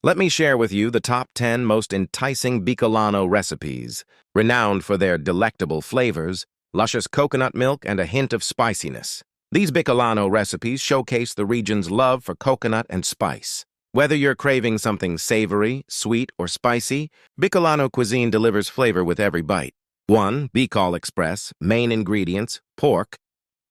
Let me share with you the top 10 most enticing Bicolano recipes, renowned for their delectable flavors, luscious coconut milk, and a hint of spiciness. These Bicolano recipes showcase the region's love for coconut and spice. Whether you're craving something savory, sweet, or spicy, Bicolano cuisine delivers flavor with every bite. 1. Bicol Express. Main ingredients: pork,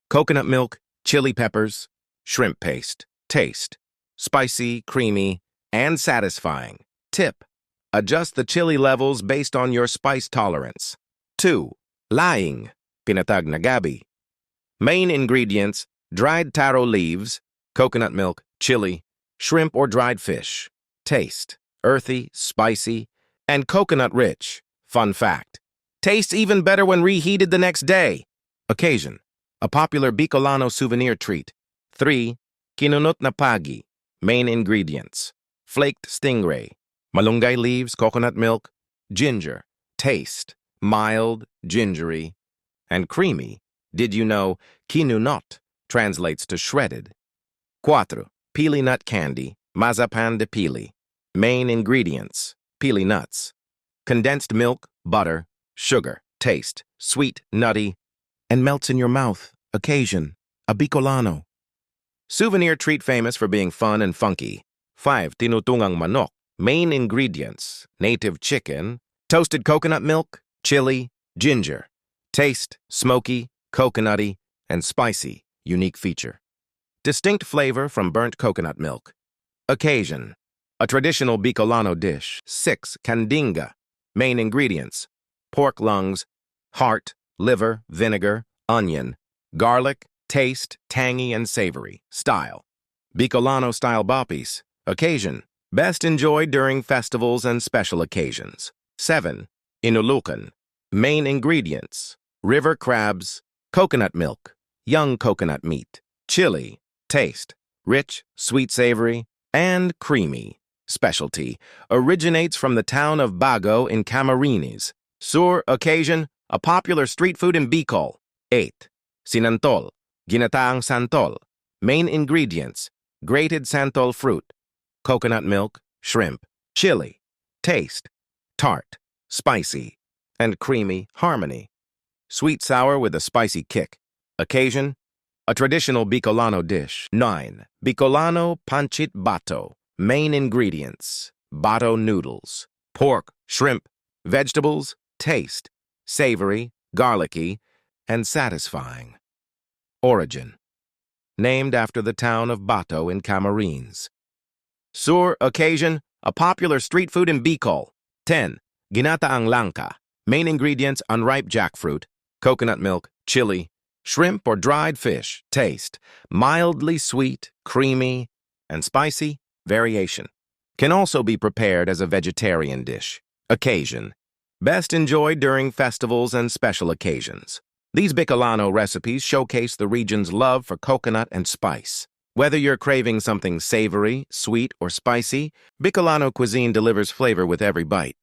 coconut milk, chili peppers, shrimp paste. Taste: spicy, creamy, and satisfying. Tip: adjust the chili levels based on your spice tolerance. 2. Laing. Pinatag na Gabi. Main ingredients: dried taro leaves, coconut milk, chili, shrimp or dried fish. Taste: earthy, spicy, and coconut-rich. Fun fact: tastes even better when reheated the next day. Occasion: a popular Bicolano souvenir treat. 3. Kinunot na pagi. Main ingredients: flaked stingray, malunggay leaves, coconut milk, ginger. Taste: mild, gingery, and creamy. Did you know kinunot translates to shredded? 4. Pili nut candy, mazapan de pili. Main ingredients: pili nuts, condensed milk, butter, sugar. Taste: sweet, nutty, and melts in your mouth. Occasion: a Bicolano souvenir treat famous for being fun and funky. 5. Tinutungang manok. Main ingredients: native chicken, toasted coconut milk, chili, ginger. Taste: smoky, coconutty, and spicy. Unique feature: distinct flavor from burnt coconut milk. Occasion: a traditional Bicolano dish. 6. Candinga. Main ingredients: pork lungs, heart, liver, vinegar, onion, garlic. Taste: tangy and savory. Style: Bicolano-style boppies. Occasion: best enjoyed during festivals and special occasions. 7. Inulukan. Main ingredients: river crabs, coconut milk, young coconut meat, chili. Taste: rich, sweet, savory, and creamy. Specialty: originates from the town of Bago in Camarines Sur. Occasion: a popular street food in Bicol. 8. Sinantol. Ginataang santol. Main ingredients: grated santol fruit, coconut milk, shrimp, chili. Taste: tart, spicy, and creamy harmony. Sweet sour with a spicy kick. Occasion: a traditional Bicolano dish. 9. Bicolano pancit bato. Main ingredients: bato noodles, pork, shrimp, vegetables. Taste: savory, garlicky, and satisfying. Origin: named after the town of Bato in Camarines Sur. Occasion: a popular street food in Bicol. 10. Ginataang langka. Main ingredients: unripe jackfruit, coconut milk, chili, shrimp or dried fish. Taste: mildly sweet, creamy, and spicy. Variation: can also be prepared as a vegetarian dish. Occasion: best enjoyed during festivals and special occasions. These Bicolano recipes showcase the region's love for coconut and spice. Whether you're craving something savory, sweet, or spicy, Bicolano cuisine delivers flavor with every bite.